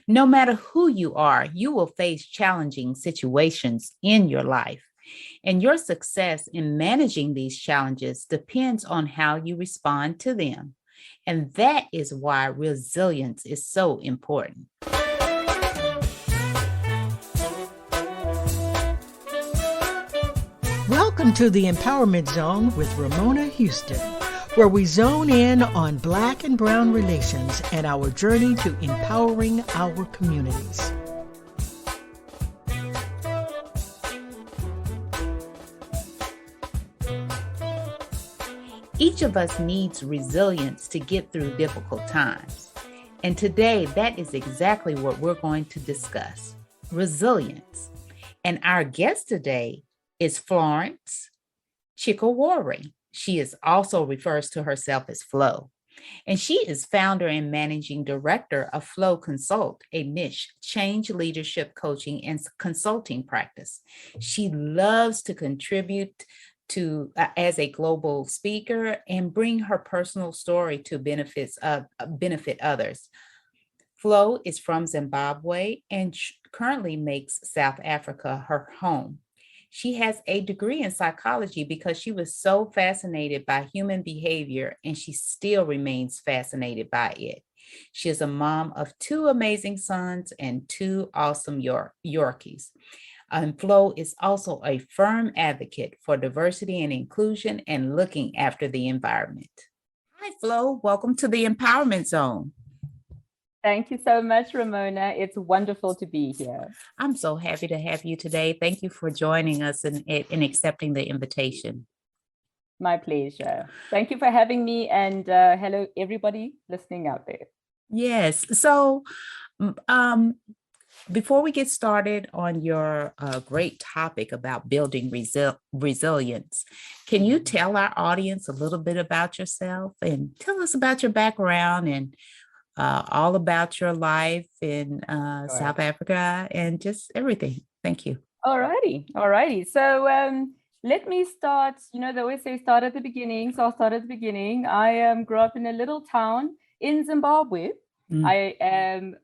No matter who you are, you will face challenging situations in your life. And your success in managing these challenges depends on how you respond to them. And that is why resilience is so important. Welcome to the Empowerment Zone with Ramona Houston, where we zone in on Black and Brown relations and our journey to empowering our communities. Each of us needs resilience to get through difficult times. And today, that is exactly what we're going to discuss, resilience. And our guest today is Florence Chikowore. She is also refers to herself as Flo. And she is founder and managing director of Flow Consult, a niche change leadership coaching and consulting practice. She loves to contribute to as a global speaker and bring her personal story to benefit others. Flo is from Zimbabwe and currently makes South Africa her home. She has a degree in psychology because she was so fascinated by human behavior and she still remains fascinated by it. She is a mom of two amazing sons and two awesome Yorkies. And Flo is also a firm advocate for diversity and inclusion and looking after the environment. Hi, Flo. Welcome to the Empowerment Zone. Thank you so much, Ramona. It's wonderful to be here. I'm so happy to have you today. Thank you for joining us and accepting the invitation. My pleasure. Thank you for having me. And hello, everybody listening out there. Yes. So before we get started on your great topic about building resilience, can you tell our audience a little bit about yourself and tell us about your background and all about your life in South Africa and just everything. Thank you. All righty. So let me start. You know, they always say start at the beginning. So I'll start at the beginning. I grew up in a little town in Zimbabwe. I am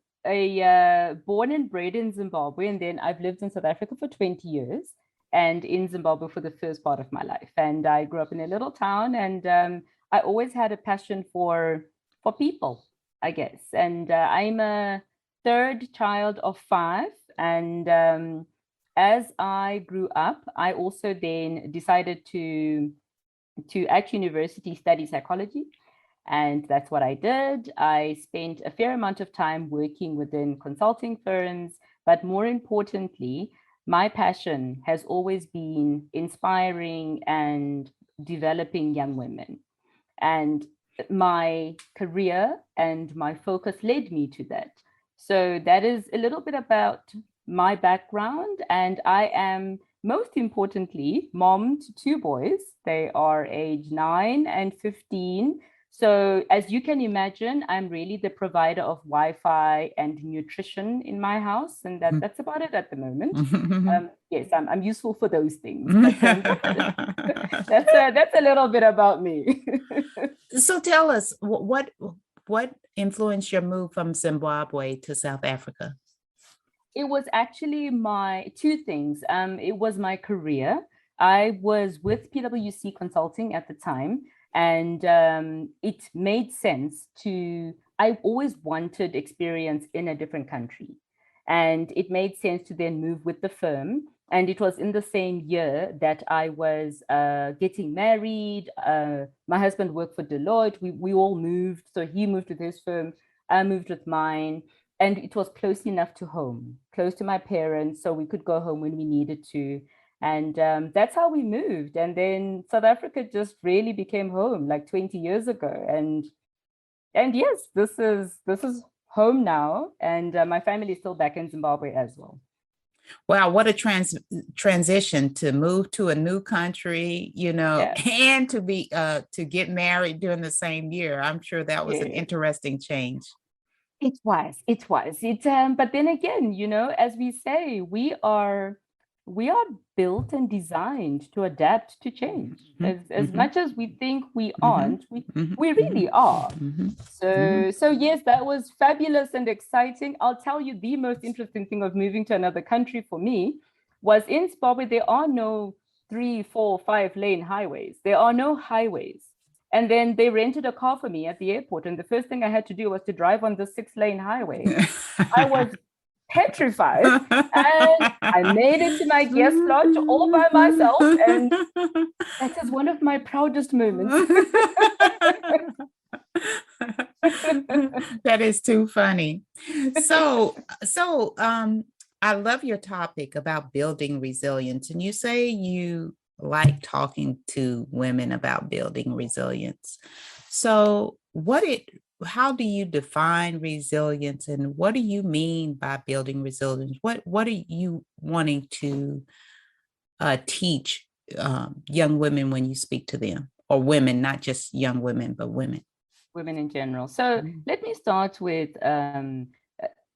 born and bred in Zimbabwe, and then I've lived in South Africa for 20 years and in Zimbabwe for the first part of my life. And I grew up in a little town, and I always had a passion for people, I guess. And I'm a third child of 5. And as I grew up, I also then decided to at university study psychology. And that's what I did. I spent a fair amount of time working within consulting firms, but more importantly, my passion has always been inspiring and developing young women. And my career and my focus led me to that. So that is a little bit about my background. And I am, most importantly, mom to 2 boys. They are age 9 and 15. So as you can imagine, I'm really the provider of Wi-Fi and nutrition in my house. And that's about it at the moment. Yes, I'm useful for those things. But, that's a little bit about me. So tell us, what influenced your move from Zimbabwe to South Africa? It was actually my 2 things. It was my career. I was with PwC Consulting at the time. And it made sense I always wanted experience in a different country. And it made sense to then move with the firm. And it was in the same year that I was getting married. My husband worked for Deloitte. We all moved. So he moved with his firm. I moved with mine. And it was close enough to home, close to my parents. So we could go home when we needed to. And that's how we moved. And then South Africa just really became home like 20 years ago. And yes, this is home now. And my family is still back in Zimbabwe as well. Wow, what a transition to move to a new country, and to get married during the same year. I'm sure that was an interesting change. It was. But then again, as we say, we are we are built and designed to adapt to change. As much as we think we aren't, we really are. So yes, that was fabulous and exciting. I'll tell you, the most interesting thing of moving to another country for me was in Zimbabwe, there are no 3, 4, 5 lane highways. There are no highways. And then they rented a car for me at the airport. And the first thing I had to do was to drive on the 6-lane highway. I was petrified. And I made it to my guest lodge all by myself. And that is one of my proudest moments. That is too funny. So I love your topic about building resilience. And you say you like talking to women about building resilience. So how do you define resilience, and what do you mean by building resilience? What are you wanting to teach young women when you speak to them, or women, not just young women, but women? Women in general. So let me start with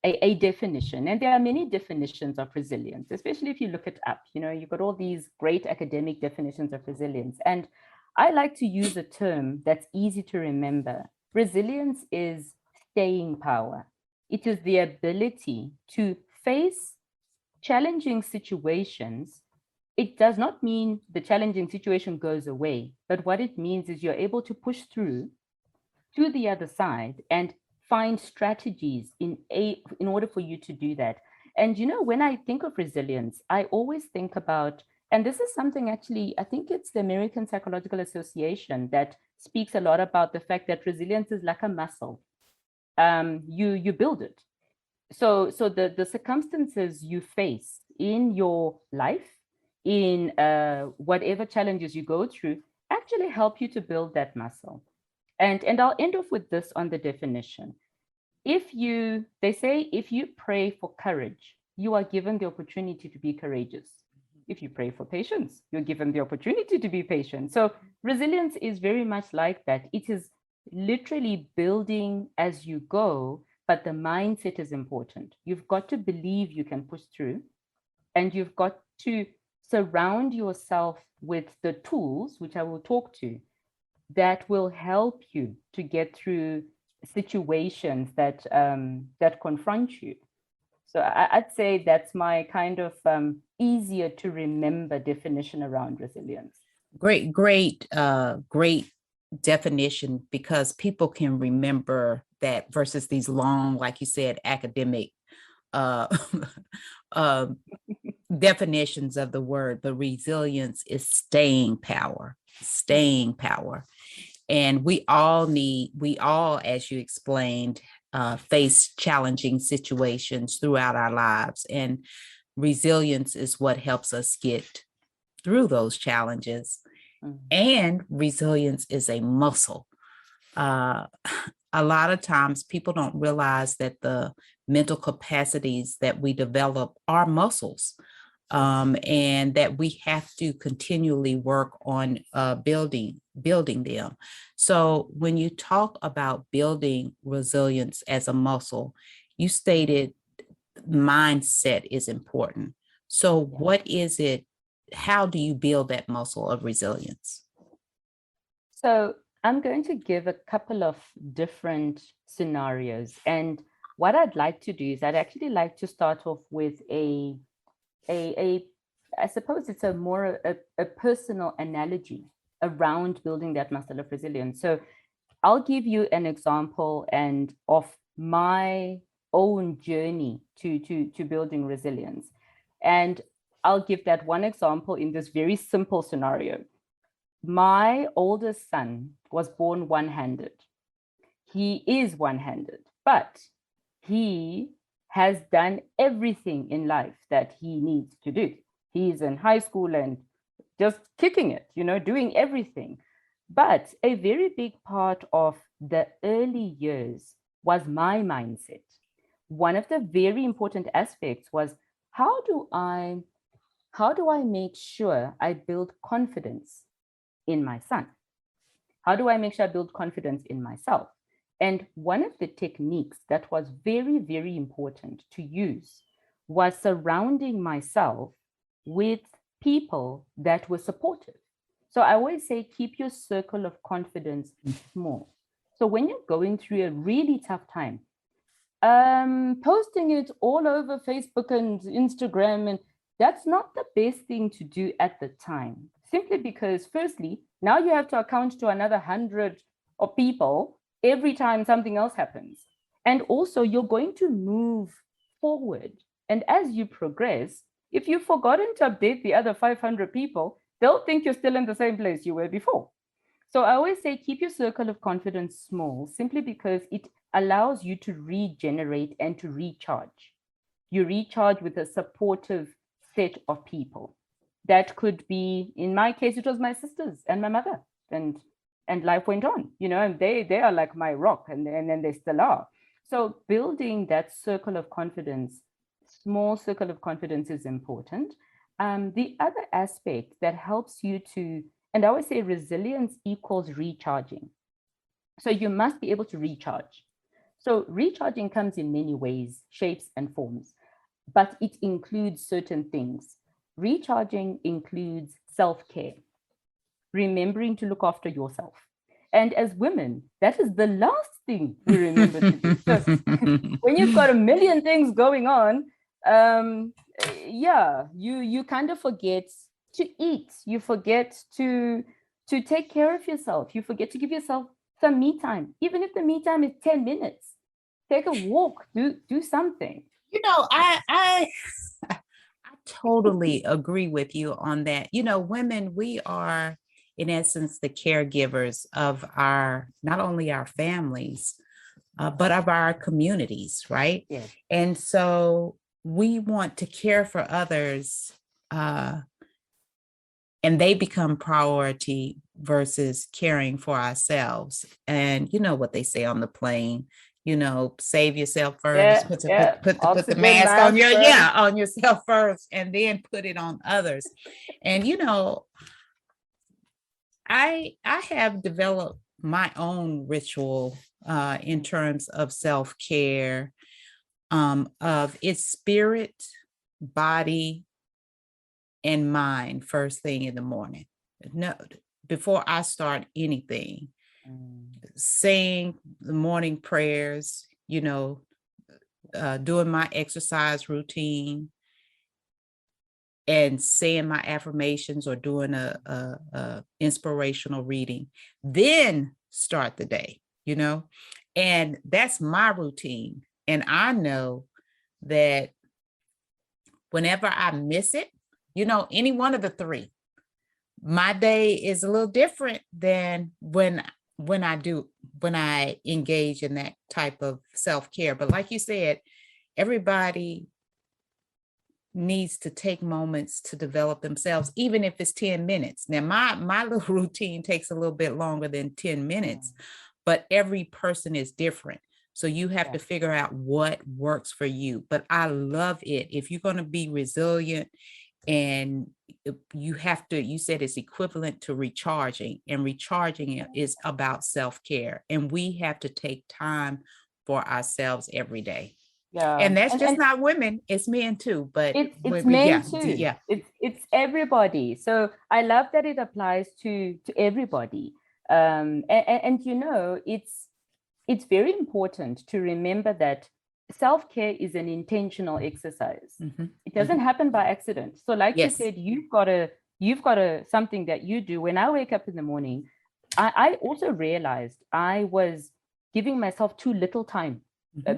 a definition. And there are many definitions of resilience, especially if you look it up. You've got all these great academic definitions of resilience. And I like to use a term that's easy to remember. Resilience is staying power. It is the ability to face challenging situations. It does not mean the challenging situation goes away, but what it means is you're able to push through to the other side and find strategies in order for you to do that. And when I think of resilience, I always think about, and this is something actually, I think it's the American Psychological Association that speaks a lot about the fact that resilience is like a muscle. You build it. So the circumstances you face in your life, in whatever challenges you go through, actually help you to build that muscle. And I'll end off with this on the definition. They say, if you pray for courage, you are given the opportunity to be courageous. If you pray for patience, you're given the opportunity to be patient. So resilience is very much like that. It is literally building as you go, but the mindset is important. You've got to believe you can push through, and you've got to surround yourself with the tools, which I will talk to, that will help you to get through situations that confront you. So I'd say that's my kind of easier to remember definition around resilience. Great definition, because people can remember that versus these long, like you said, academic definitions of the word. But resilience is staying power. And we all, as you explained, face challenging situations throughout our lives. And resilience is what helps us get through those challenges. And resilience is a muscle. A lot of times people don't realize that the mental capacities that we develop are muscles. And that we have to continually work on building them. So when you talk about building resilience as a muscle, you stated mindset is important. So what is it? How do you build that muscle of resilience? So I'm going to give a couple of different scenarios. And what I'd like to do is I'd actually like to start off with I suppose it's a personal analogy around building that muscle of resilience. So I'll give you an example of my own journey to building resilience. And I'll give that one example in this very simple scenario. My oldest son was born one-handed. He is one-handed, but he has done everything in life that he needs to do. He's in high school and just kicking it, doing everything. But a very big part of the early years was my mindset. One of the very important aspects was, how do I make sure I build confidence in my son? How do I make sure I build confidence in myself? And one of the techniques that was very, very important to use was surrounding myself with people that were supportive. So I always say, keep your circle of confidence small. So when you're going through a really tough time, posting it all over Facebook and Instagram, and that's not the best thing to do at the time, simply because firstly, now you have to account to another 100 of people every time something else happens. And also you're going to move forward. And as you progress, if you've forgotten to update the other 500 people, they'll think you're still in the same place you were before. So I always say, keep your circle of confidence small, simply because it allows you to regenerate and to recharge. You recharge with a supportive set of people. That could be, in my case, it was my sisters and my mother, and life went on, and they are like my rock, and then they still are. So building that circle of confidence, small circle of confidence, is important. The other aspect that helps you to, and I always say, resilience equals recharging. So you must be able to recharge. So recharging comes in many ways, shapes and forms, but it includes certain things. Recharging includes self-care, remembering to look after yourself. And as women, that is the last thing we remember to do. So when you've got a million things going on, you kind of forget to eat. You forget to take care of yourself. You forget to give yourself some me time, even if the me time is 10 minutes. Take a walk, do something. I totally agree with you on that. Women, we are, in essence, the caregivers of not only our families, but of our communities, right? Yes. And so we want to care for others, and they become priority versus caring for ourselves. And you know what they say on the plane, save yourself first, put the mask on on yourself first, and then put it on others. And I have developed my own ritual in terms of self-care, of its spirit, body, and mind first thing in the morning. No, before I start anything, saying the morning prayers, doing my exercise routine, and saying my affirmations, or doing a inspirational reading, then start the day, and that's my routine. And I know that whenever I miss it, any one of the three, my day is a little different than when I engage in that type of self-care. But like you said, everybody needs to take moments to develop themselves, even if it's 10 minutes. Now, my little routine takes a little bit longer than 10 minutes, but every person is different. So you have to figure out what works for you. But I love it. If you're going to be resilient, and you said it's equivalent to recharging, and recharging is about self-care. And we have to take time for ourselves every day. Yeah. And that's just not women, it's men too, but it's men too. Yeah. It's everybody. So I love that it applies to everybody. And it's very important to remember that self-care is an intentional exercise. Mm-hmm. It doesn't happen by accident. So like you said, you've got a something that you do. When I wake up in the morning, I also realized I was giving myself too little time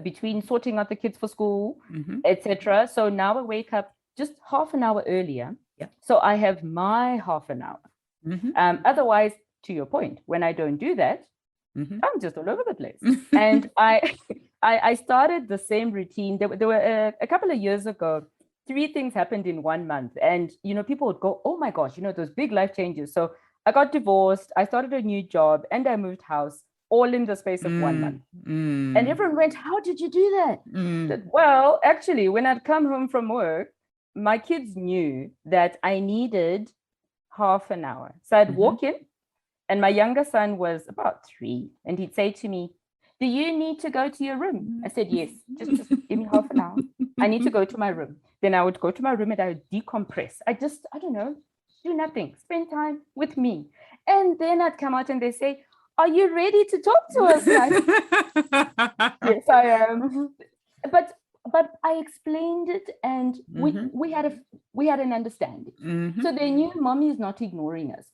between sorting out the kids for school, etc. So now I wake up just half an hour earlier. Yeah. So I have my half an hour. Otherwise, to your point, when I don't do that, I'm just all over the place. And I started the same routine. There were a couple of years ago, 3 things happened in 1 month. And, people would go, oh my gosh, those big life changes. So I got divorced, I started a new job, and I moved house, all in the space of 1 month. And everyone went, how did you do that? Said, well, actually, when I'd come home from work, my kids knew that I needed half an hour. So I'd walk in, and my younger son was about 3, and he'd say to me, do you need to go to your room? I said, yes, just give me half an hour. I need to go to my room. Then I would go to my room and I would decompress. I don't know, do nothing, spend time with me. And then I'd come out and they say, are you ready to talk to us? Yes, I am. But I explained it, and we had an understanding. So they knew mommy is not ignoring us.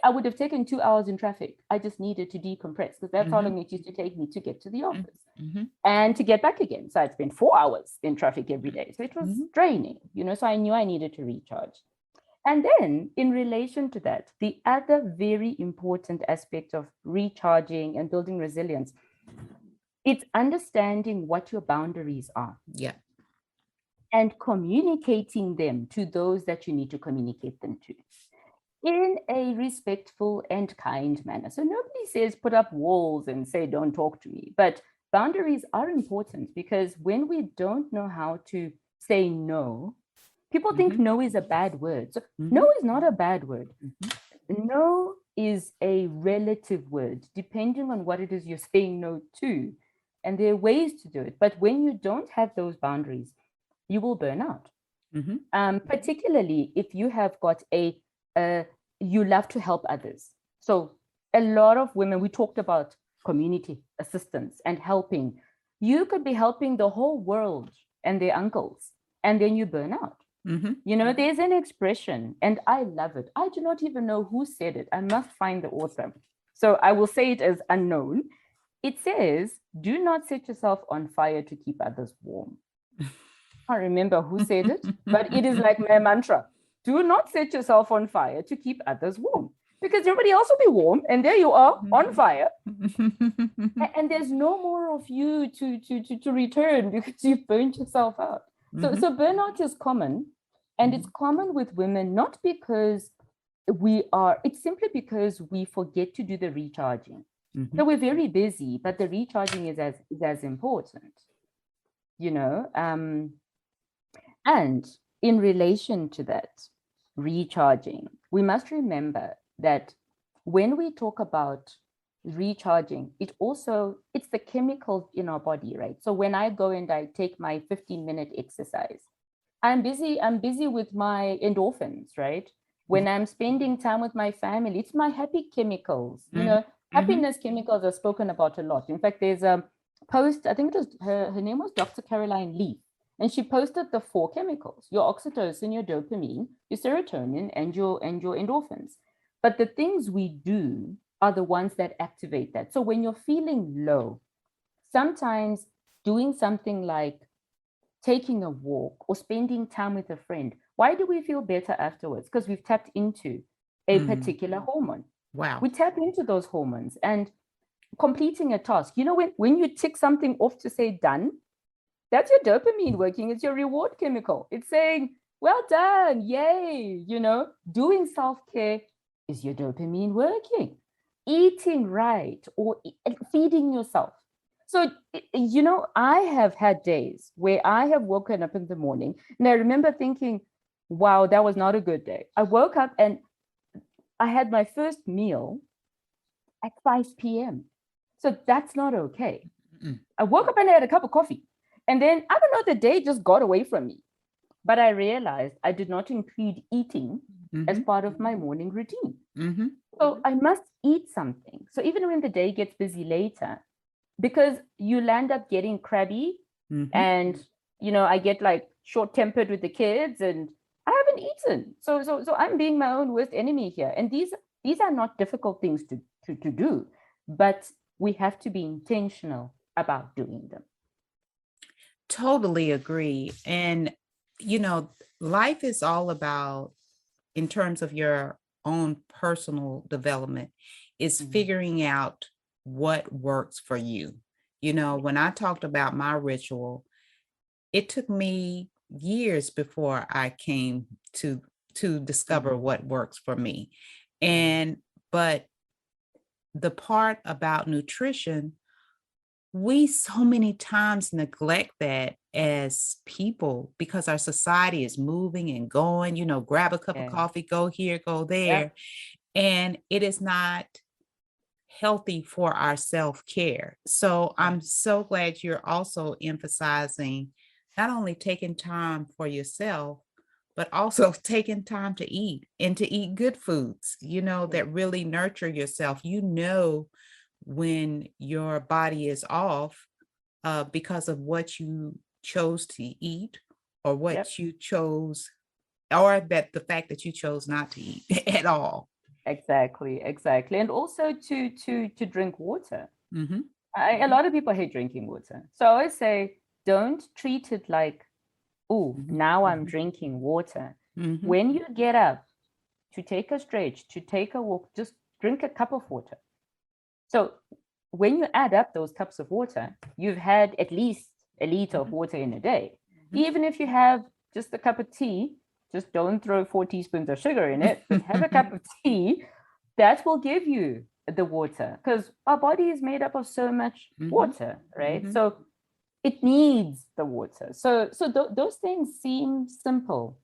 I would have taken 2 hours in traffic. I just needed to decompress, because that's how long it used to take me to get to the office and to get back again. So I'd spend 4 hours in traffic every day. So it was draining, so I knew I needed to recharge. And then in relation to that, the other very important aspect of recharging and building resilience, it's understanding what your boundaries are. Yeah. And communicating them to those that you need to communicate them to in a respectful and kind manner. So nobody says put up walls and say, don't talk to me. But boundaries are important, because when we don't know how to say no, people think no is a bad word. So no is not a bad word. No is a relative word, depending on what it is you're saying no to. And there are ways to do it. But when you don't have those boundaries, you will burn out. Particularly if you have got you love to help others. So a lot of women, we talked about community assistance and helping. You could be helping the whole world and their uncles, and then you burn out. There's an expression, and I love it. I do not even know who said it. I must find the author. So I will say it as unknown. It says, do not set yourself on fire to keep others warm. I can't remember who said it, but it is like my mantra. Do not set yourself on fire to keep others warm, because everybody else will be warm, and there you are on fire. And there's no more of you to return, because you've burnt yourself out. So burnout is common, and it's common with women, not because it's simply because we forget to do the recharging. So we're very busy, but the recharging is as important, and in relation to that recharging, we must remember that when we talk about recharging, it's the chemicals in our body, right? So when I go and I take my 15-minute exercise, I'm busy with my endorphins, right? When I'm spending time with my family, it's my happy chemicals. Happiness chemicals are spoken about a lot. In fact, there's a post, I think it was her name was Dr. Caroline Leaf, and she posted the 4 chemicals: your oxytocin, your dopamine, your serotonin, and your endorphins. But the things we do are the ones that activate that. So when you're feeling low, sometimes doing something like taking a walk or spending time with a friend, why do we feel better afterwards? Because we've tapped into a particular hormone. Wow. We tap into those hormones, and completing a task. When you tick something off to say done, that's your dopamine working. It's your reward chemical. It's saying, well done, yay. Doing self-care is your dopamine working. Eating right, or feeding yourself. So, I have had days where I have woken up in the morning, and I remember thinking, wow, that was not a good day. I woke up and I had my first meal at 5 p.m. So that's not okay. I woke up and I had a cup of coffee. And then, I don't know, the day just got away from me. But I realized I did not include eating as part of my morning routine. So I must eat something. So even when the day gets busy later, because you'll end up getting crabby and, I get like short-tempered with the kids, and I haven't eaten. So I'm being my own worst enemy here. And these are not difficult things to do, but we have to be intentional about doing them. Totally agree. And, life is all about, in terms of your own personal development, is figuring out what works for you. When I talked about my ritual, it took me years before I came to discover what works for me. But the part about nutrition, we so many times neglect that as people, because our society is moving and going, grab a cup of coffee, go here, go there. And it is not healthy for our self-care. So I'm so glad you're also emphasizing not only taking time for yourself, but also taking time to eat and to eat good foods, that really nurture yourself. When your body is off because of what you chose to eat or what you chose, or that the fact that you chose not to eat at all. Exactly. And also to drink water. Mm-hmm. A lot of people hate drinking water. So I always say, don't treat it like, oh, now I'm drinking water. Mm-hmm. When you get up to take a stretch, to take a walk, just drink a cup of water. So when you add up those cups of water, you've had at least a liter of water in a day. Even if you have just a cup of tea, just don't throw 4 teaspoons of sugar in it, but have a cup of tea, that will give you the water, because our body is made up of so much water, right? So it needs the water. So those things seem simple,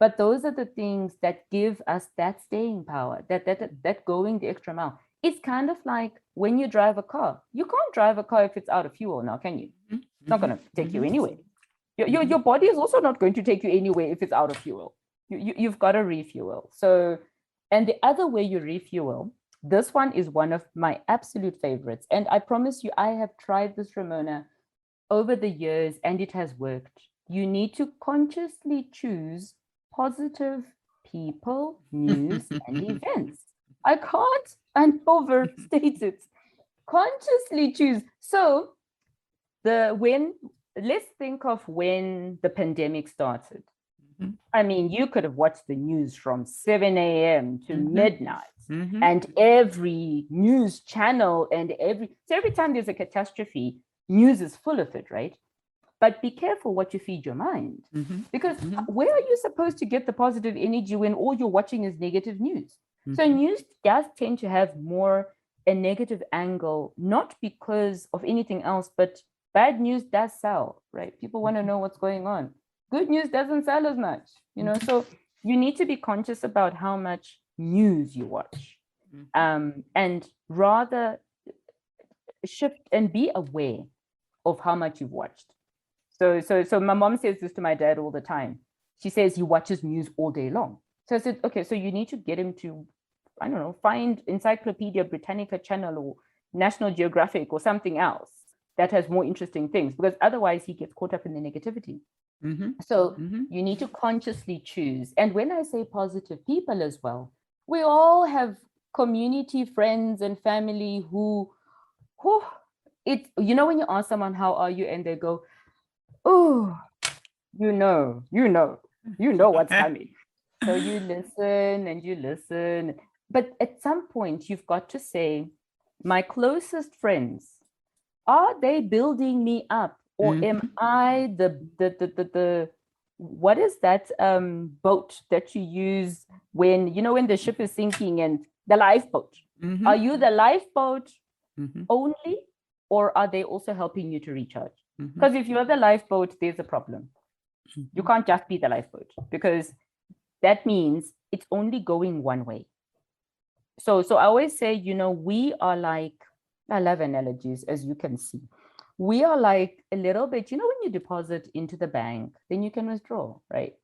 but those are the things that give us that staying power, that going the extra mile. It's kind of like when you drive a car. You can't drive a car if it's out of fuel now, can you? It's not going to take you anywhere. Your body is also not going to take you anywhere if it's out of fuel. You've got to refuel. So, and the other way you refuel, this one is one of my absolute favorites. And I promise you, I have tried this, Ramona, over the years, and it has worked. You need to consciously choose positive people, news, and events. I can't overstate it. Consciously choose. So let's think of when the pandemic started. I mean, you could have watched the news from 7 a.m. to midnight, and every news channel and every time there's a catastrophe, news is full of it, right? But be careful what you feed your mind, because where are you supposed to get the positive energy when all you're watching is negative news? So news does tend to have more a negative angle, not because of anything else, but bad news does sell, right? People want to know what's going on. Good news doesn't sell as much, so you need to be conscious about how much news you watch, and rather shift and be aware of how much you've watched. So my mom says this to my dad all the time. She says he watches news all day long. So I said, okay, so you need to get him to, I don't know, find Encyclopedia Britannica channel or National Geographic or something else that has more interesting things, because otherwise he gets caught up in the negativity. So you need to consciously choose. And when I say positive people as well, we all have community friends and family who it, when you ask someone, how are you? And they go, oh, you know what's coming. So you listen and you listen. But at some point, you've got to say, my closest friends, are they building me up? Or am I the what is that boat that you use when the ship is sinking, and the lifeboat? Are you the lifeboat only, or are they also helping you to recharge? Because if you're the lifeboat, there's a problem. You can't just be the lifeboat, because that means it's only going one way. So I always say, we are like, I love analogies, as you can see. We are like a little bit, when you deposit into the bank, then you can withdraw, right?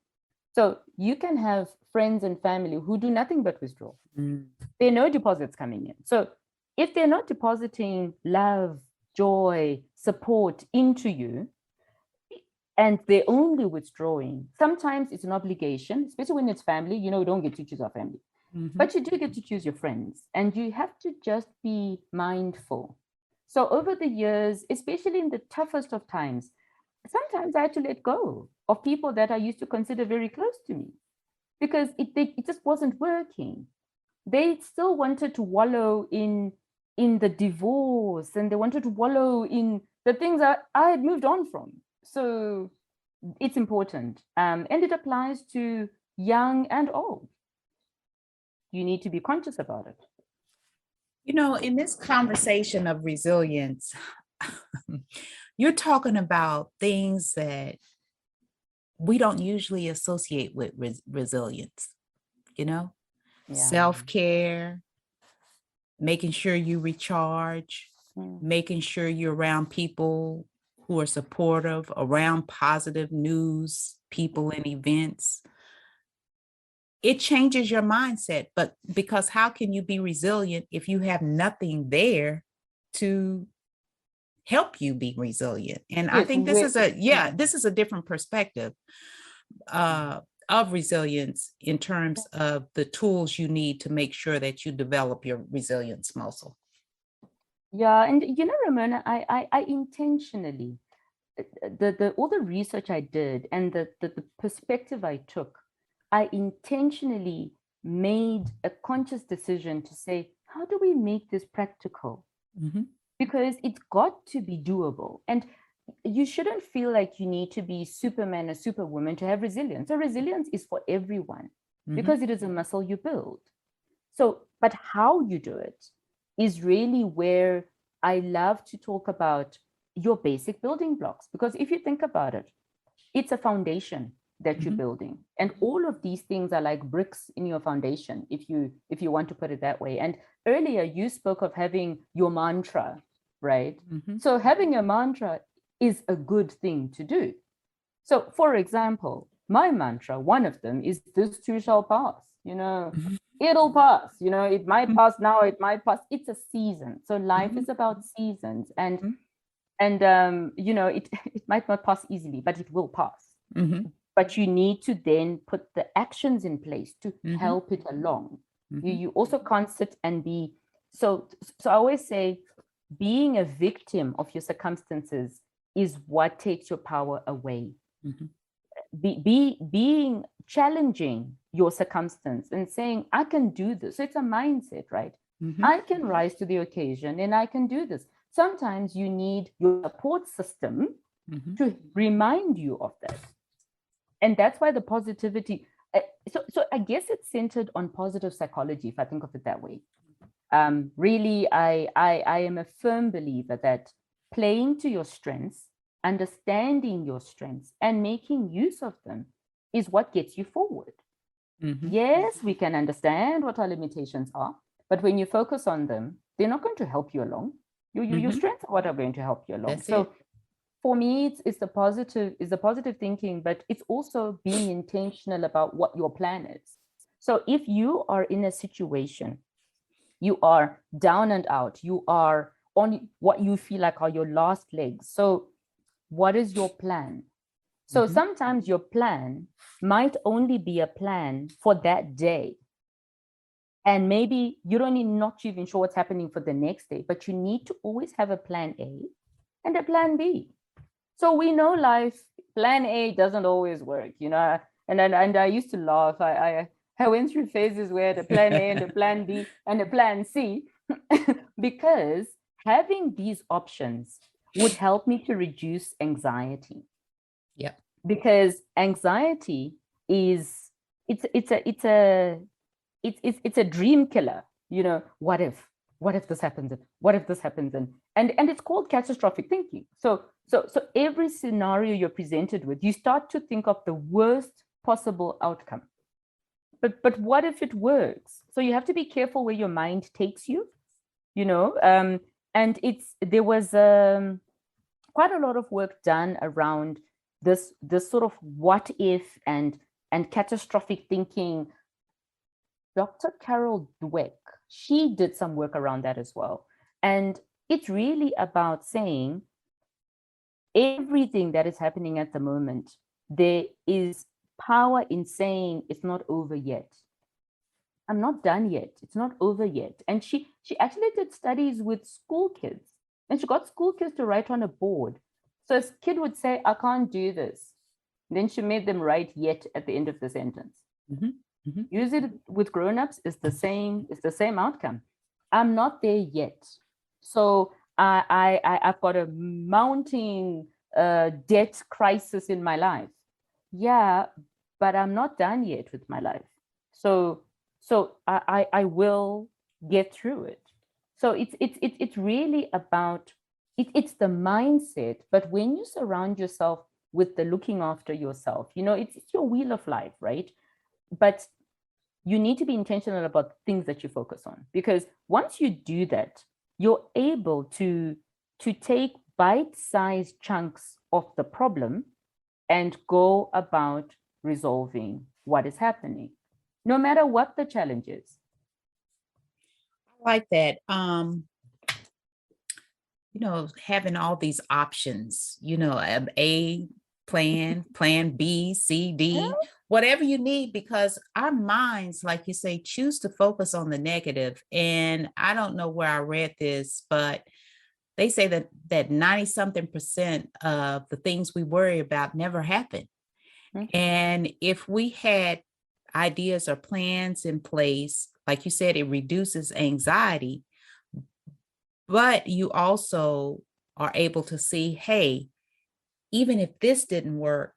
So you can have friends and family who do nothing but withdraw. There are no deposits coming in. So if they're not depositing love, joy, support into you, and they're only withdrawing, sometimes it's an obligation, especially when it's family. You don't get to choose our family, but you do get to choose your friends, and you have to just be mindful. So over the years, especially in the toughest of times, sometimes I had to let go of people that I used to consider very close to me, because it just wasn't working. They still wanted to wallow in the divorce, and they wanted to wallow in the things that I had moved on from. So it's important, and it applies to young and old. You need to be conscious about it. In this conversation of resilience, you're talking about things that we don't usually associate with resilience, self-care, making sure you recharge, making sure you're around people who are supportive, around positive news, people and events, it changes your mindset. But because how can you be resilient if you have nothing there to help you be resilient? And I Yes, think this is a different perspective of resilience in terms of the tools you need to make sure that you develop your resilience muscle. Yeah, and Ramona, I intentionally, the all the research I did and the perspective I took, I intentionally made a conscious decision to say, how do we make this practical? Mm-hmm. Because it's got to be doable. And you shouldn't feel like you need to be Superman or Superwoman to have resilience. So resilience is for everyone because it is a muscle you build. So, but how you do it is really where I love to talk about your basic building blocks. Because if you think about it, it's a foundation that you're building. And all of these things are like bricks in your foundation, if you want to put it that way. And earlier you spoke of having your mantra, right? So having a mantra is a good thing to do. So for example, my mantra, one of them is this too shall pass, it'll pass, it might pass now, it might pass. It's a season. So life is about seasons, and it might not pass easily, but it will pass. But you need to then put the actions in place to help it along. You also can't sit and be so I always say being a victim of your circumstances is what takes your power away. Being challenging your circumstance and saying, I can do this. So it's a mindset, right? I can rise to the occasion and I can do this. Sometimes you need your support system to remind you of that. And that's why the positivity, so I guess it's centered on positive psychology, if I think of it that way. Really, I am a firm believer that playing to your strengths, understanding your strengths, and making use of them is what gets you forward. Yes, we can understand what our limitations are, but when you focus on them, they're not going to help you along. Your strengths are what are going to help you along. For me, it's the positive thinking, but it's also being intentional about what your plan is. So if you are in a situation, you are down and out, you are on what you feel like are your last legs. So what is your plan? So sometimes your plan might only be a plan for that day. And maybe you don't even not even sure what's happening for the next day, but you need to always have a plan A and a plan B. So we know life, plan A doesn't always work, and I used to laugh. I went through phases where I had a plan A and a plan B and a plan C because having these options would help me to reduce anxiety. Yeah. Because anxiety is it's a dream killer. What if this happens? What if this happens? And it's called catastrophic thinking. So every scenario you're presented with, you start to think of the worst possible outcome. But what if it works? So you have to be careful where your mind takes you, and there was quite a lot of work done around this sort of what if and catastrophic thinking. Dr. Carol Dweck, she did some work around that as well. And it's really about saying everything that is happening at the moment, there is power in saying it's not over yet. I'm not done yet. It's not over yet. And she actually did studies with school kids, and she got school kids to write on a board. So a kid would say, I can't do this. Then she made them write yet at the end of the sentence. Use it with grown-ups, it's the same outcome. I'm not there yet. So I've got a mounting debt crisis in my life. Yeah, but I'm not done yet with my life. So I will get through it. So it's really about it's the mindset. But when you surround yourself with the looking after yourself, it's your wheel of life, right? But you need to be intentional about things that you focus on, because once you do that, you're able to take bite-sized chunks of the problem and go about resolving what is happening, no matter what the challenge is. I like that. Having all these options, A plan B, C, D, whatever you need, because our minds, like you say, choose to focus on the negative. And I don't know where I read this, but they say that 90 something percent of the things we worry about never happen. And if we had ideas or plans in place, like you said, it reduces anxiety, but you also are able to see, hey, even if this didn't work,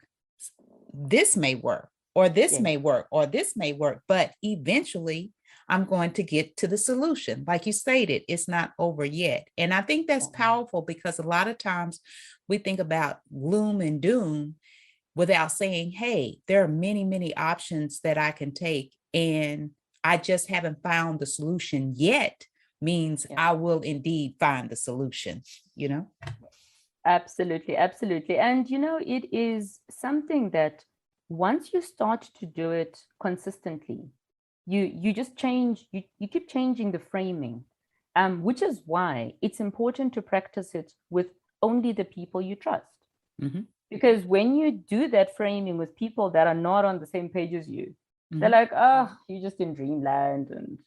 this may work, or this may work, or this may work, but eventually I'm going to get to the solution. Like you stated, it's not over yet. And I think that's powerful, because a lot of times we think about gloom and doom without saying, hey, there are many, many options that I can take, and I just haven't found the solution yet, means I will indeed find the solution, Absolutely, absolutely. And it is something that once you start to do it consistently, you just change, you keep changing the framing, which is why it's important to practice it with only the people you trust. Because when you do that framing with people that are not on the same page as you, they're like, oh, you're just in dreamland, and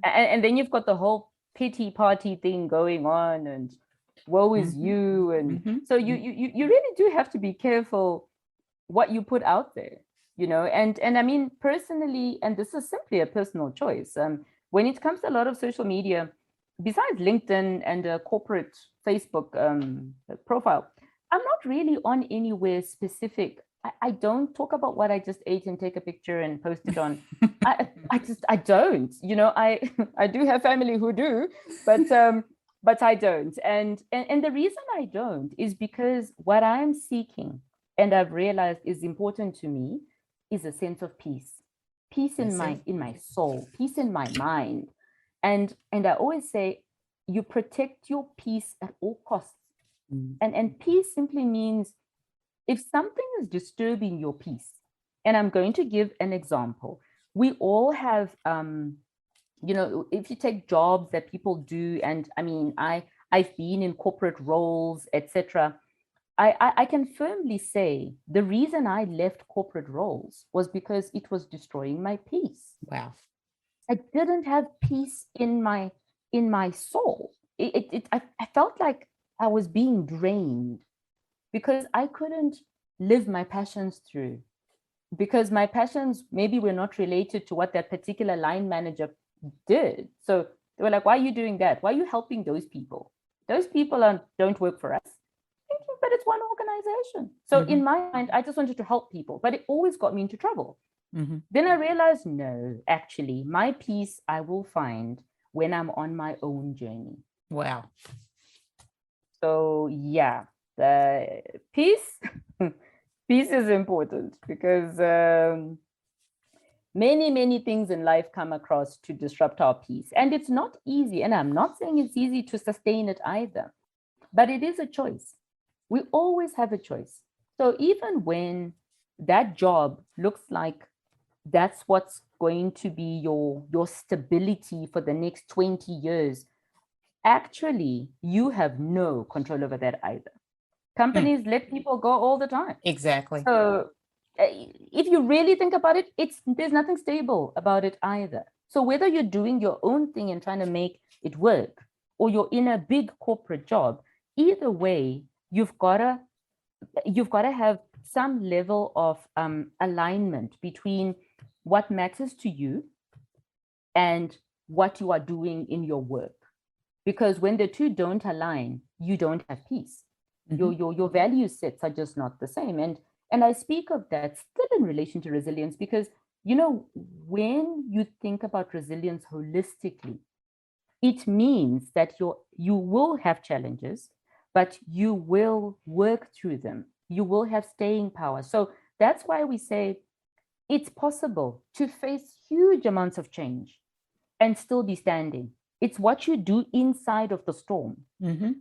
and then you've got the whole pity party thing going on, and woe is you. And so you really do have to be careful what you put out there, and I mean, personally, and this is simply a personal choice, when it comes to a lot of social media, besides LinkedIn and a corporate Facebook profile, I'm not really on anywhere specific. I don't talk about what I just ate and take a picture and post it on. I don't, I do have family who do, but I don't. And the reason I don't is because what I'm seeking, and I've realized is important to me, is a sense of peace in my soul, peace in my mind. And I always say, you protect your peace at all costs. And peace simply means, if something is disturbing your peace, and I'm going to give an example. We all have, if you take jobs that people do, and I mean, I've been in corporate roles, etc. I can firmly say the reason I left corporate roles was because it was destroying my peace. Wow. I didn't have peace in my soul. I felt like I was being drained because I couldn't live my passions through, because my passions maybe were not related to what that particular line manager did. So they were like, why are you doing that? Why are you helping those people? Those people don't work for us. Thinking, but it's one organization. So in my mind, I just wanted to help people, but it always got me into trouble. Then I realized, no, actually, my peace I will find when I'm on my own journey. Wow. So yeah, the peace is important, because many things in life come across to disrupt our peace, and it's not easy. And I'm not saying it's easy to sustain it either, but it is a choice. We always have a choice. So even when that job looks like that's what's going to be your stability for the next 20 years, actually, you have no control over that either. Companies let people go all the time. Exactly. So if you really think about it, there's nothing stable about it either. So whether you're doing your own thing and trying to make it work, or you're in a big corporate job, either way, you've got to have some level of alignment between what matters to you and what you are doing in your work. Because when the two don't align, you don't have peace. Your value sets are just not the same. And I speak of that still in relation to resilience, because, when you think about resilience holistically, it means that you will have challenges, but you will work through them. You will have staying power. So that's why we say it's possible to face huge amounts of change and still be standing. It's what you do inside of the storm.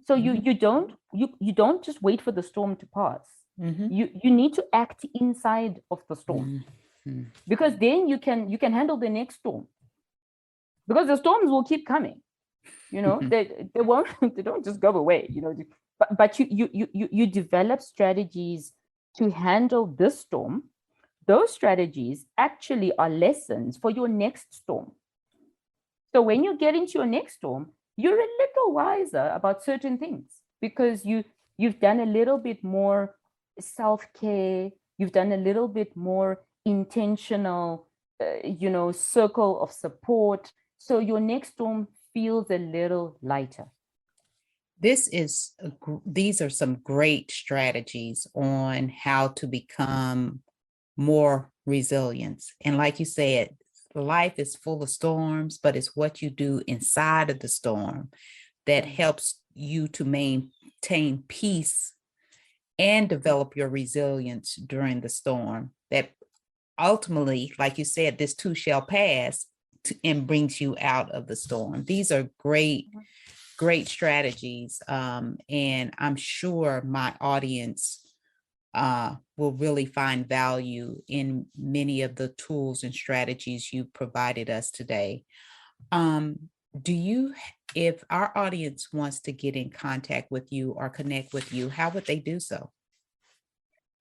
So you don't just wait for the storm to pass. You need to act inside of the storm, because then you can handle the next storm, because the storms will keep coming. They won't, they don't just go away, but you develop strategies to handle this storm. Those strategies actually are lessons for your next storm. So when you get into your next storm, you're a little wiser about certain things, because you've done a little bit more self-care, you've done a little bit more intentional, circle of support. So your next storm feels a little lighter. These are some great strategies on how to become more resilient. And like you said, life is full of storms, but it's what you do inside of the storm that helps you to maintain peace and develop your resilience during the storm. That ultimately, like you said, this too shall pass and brings you out of the storm. These are great strategies. And I'm sure my audience will really find value in many of the tools and strategies you provided us today. If our audience wants to get in contact with you or connect with you, how would they do so?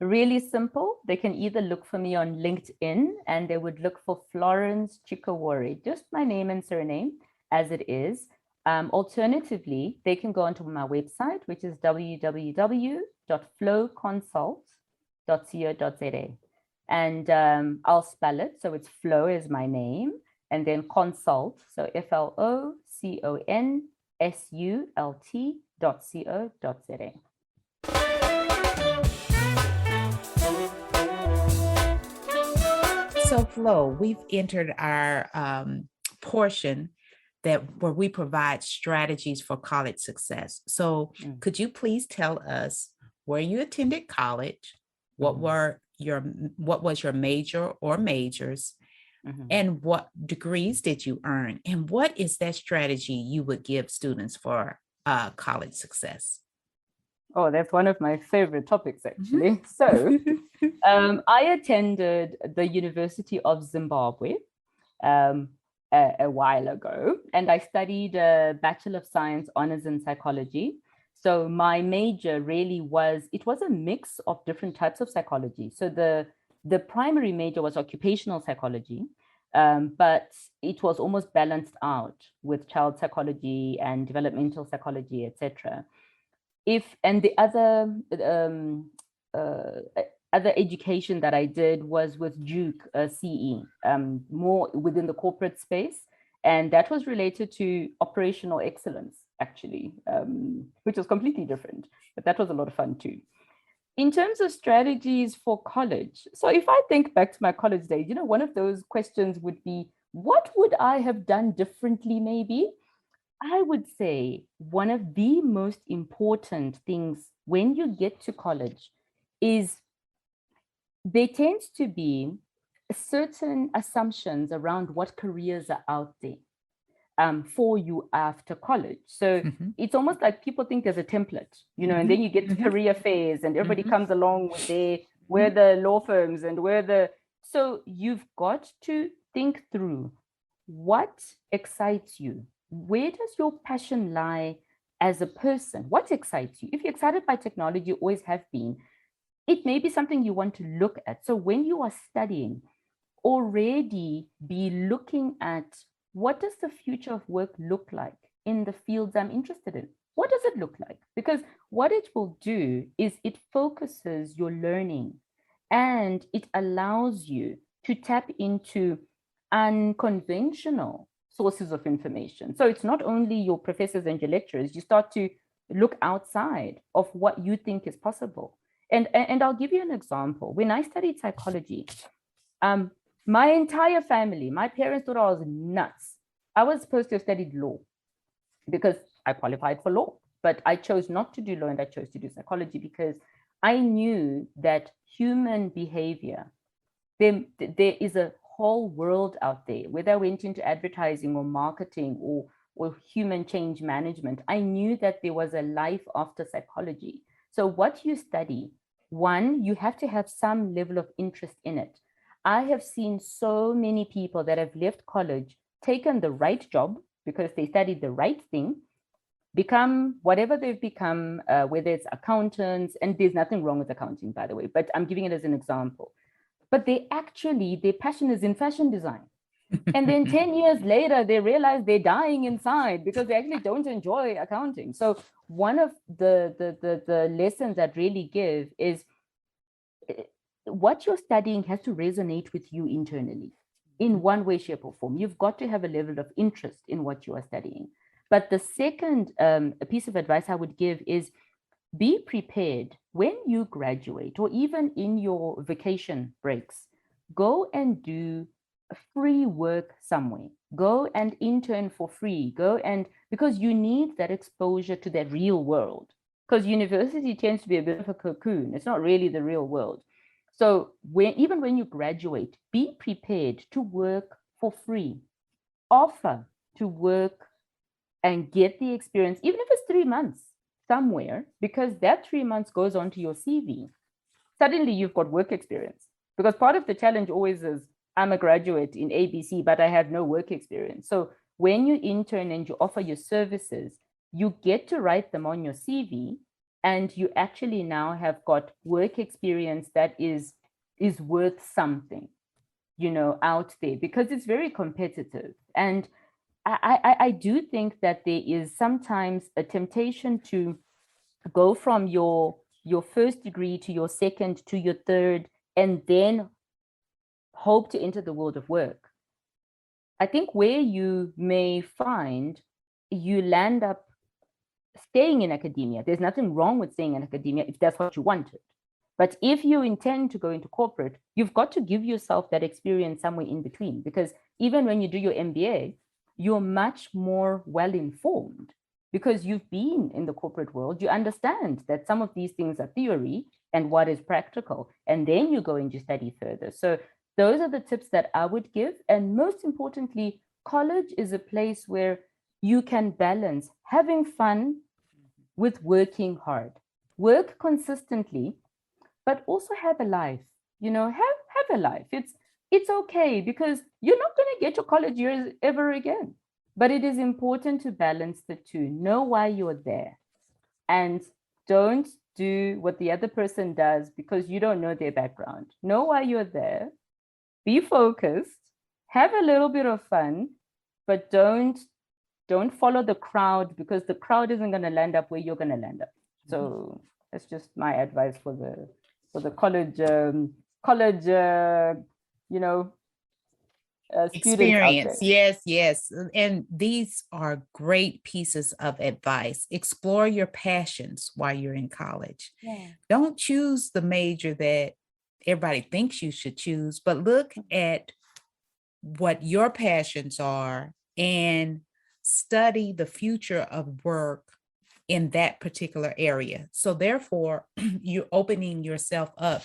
Really simple. They can either look for me on LinkedIn, and they would look for Florence Chikowore, just my name and surname as it is. Alternatively, they can go onto my website, which is www.flowconsult.co.za. And I'll spell it. So it's Flow is my name, and then consult. So FLOCONSULT.co.za. So Flo, we've entered our portion where we provide strategies for college success. So could you please tell us where you attended college, what was your major or majors, and what degrees did you earn, and what is that strategy you would give students for college success? Oh, that's one of my favorite topics, actually. So I attended the University of Zimbabwe a while ago, and I studied a Bachelor of Science honors in psychology. So my major really was a mix of different types of psychology. So the primary major was occupational psychology, but it was almost balanced out with child psychology and developmental psychology, etc. And the other education that I did was with Duke CE, more within the corporate space, and that was related to operational excellence, actually, which was completely different, but that was a lot of fun too. In terms of strategies for college, so if I think back to my college days, one of those questions would be, what would I have done differently maybe? I would say one of the most important things when you get to college is there tends to be certain assumptions around what careers are out there for you after college. So it's almost like people think there's a template, and then you get to career fairs and everybody comes along with where the law firms and so you've got to think through what excites you. Where does your passion lie as a person? What excites you? If you're excited by technology, you always have been, it may be something you want to look at. So when you are studying, already be looking at what does the future of work look like in the fields I'm interested in? What does it look like? Because what it will do is it focuses your learning and it allows you to tap into unconventional sources of information. So it's not only your professors and your lecturers, you start to look outside of what you think is possible. And I'll give you an example. When I studied psychology, my entire family, my parents thought I was nuts. I was supposed to have studied law because I qualified for law, but I chose not to do law and I chose to do psychology because I knew that human behavior, there is a whole world out there, whether I went into advertising or marketing or human change management, I knew that there was a life after psychology. So what you study, one, you have to have some level of interest in it. I have seen so many people that have left college, taken the right job because they studied the right thing, become whatever they've become, whether it's accountants, and there's nothing wrong with accounting, by the way, but I'm giving it as an example. But their passion is in fashion design. And then 10 years later, they realize they're dying inside because they actually don't enjoy accounting. So one of the lessons that really give is what you're studying has to resonate with you internally in one way, shape, or form. You've got to have a level of interest in what you are studying. But the second piece of advice I would give is be prepared when you graduate or even in your vacation breaks. Go and do free work somewhere. Go and intern for free. Because you need that exposure to the real world. Because university tends to be a bit of a cocoon. It's not really the real world. So even when you graduate, be prepared to work for free. Offer to work and get the experience, even if it's 3 months somewhere, because that 3 months goes onto your CV. Suddenly you've got work experience. Because part of the challenge always is, I'm a graduate in ABC, but I have no work experience. So when you intern and you offer your services, you get to write them on your CV, and you actually now have got work experience that is worth something, out there, because it's very competitive. And I do think that there is sometimes a temptation to go from your first degree to your second to your third, and then hope to enter the world of work. I think where you may find you land up staying in academia, there's nothing wrong with staying in academia if that's what you wanted. But if you intend to go into corporate, you've got to give yourself that experience somewhere in between, because even when you do your MBA, you're much more well-informed because you've been in the corporate world. You understand that some of these things are theory and what is practical, and then you go and you study further. So those are the tips that I would give. And most importantly, college is a place where you can balance having fun with working hard. Work consistently, but also have a life. Have a life. It's okay, because you're not going to get your college years ever again. But it is important to balance the two. Know why you're there, and don't do what the other person does because you don't know their background. Know why you're there. Be focused. Have a little bit of fun, but don't follow the crowd, because the crowd isn't going to land up where you're going to land up. So that's just my advice for the college experience. Yes. And these are great pieces of advice. Explore your passions while you're in college. Yeah. Don't choose the major that everybody thinks you should choose, but look at what your passions are and study the future of work in that particular area. So therefore, you're opening yourself up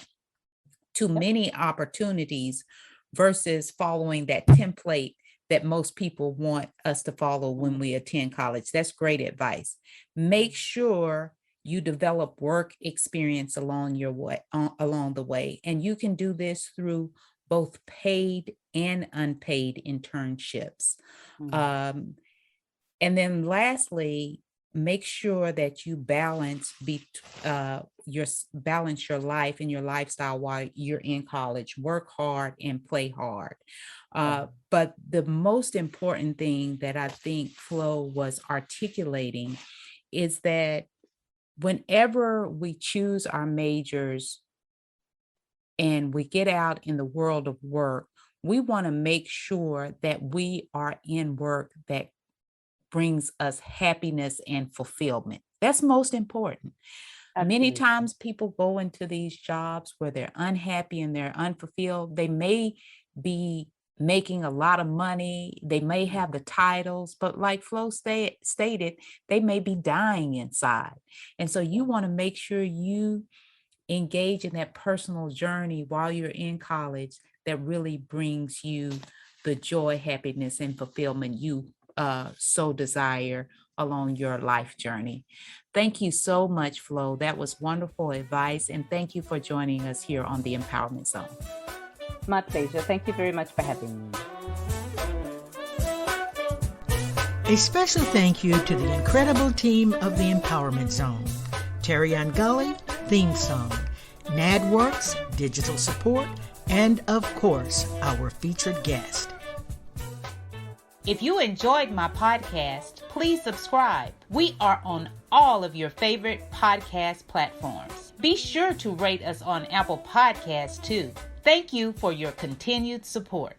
to many opportunities versus following that template that most people want us to follow when we attend college. That's great advice. Make sure you develop work experience along the way. And you can do this through both paid and unpaid internships. And then lastly, make sure that you balance your life and your lifestyle while you're in college. Work hard and play hard. But the most important thing that I think Flo was articulating is that whenever we choose our majors and we get out in the world of work, we want to make sure that we are in work that brings us happiness and fulfillment. That's most important. Absolutely. Many times people go into these jobs where they're unhappy and they're unfulfilled. They may be making a lot of money. They may have the titles, but like Flo stated, they may be dying inside. And so you want to make sure you engage in that personal journey while you're in college that really brings you the joy, happiness, and fulfillment you so desire along your life journey. Thank you so much, Flo. That was wonderful advice. And thank you for joining us here on the Empowerment Zone. My pleasure. Thank you very much for having me. A special thank you to the incredible team of the Empowerment Zone. Terry Gully, theme song. NADWorks, digital support, and of course, our featured guest. If you enjoyed my podcast, please subscribe. We are on all of your favorite podcast platforms. Be sure to rate us on Apple Podcasts too. Thank you for your continued support.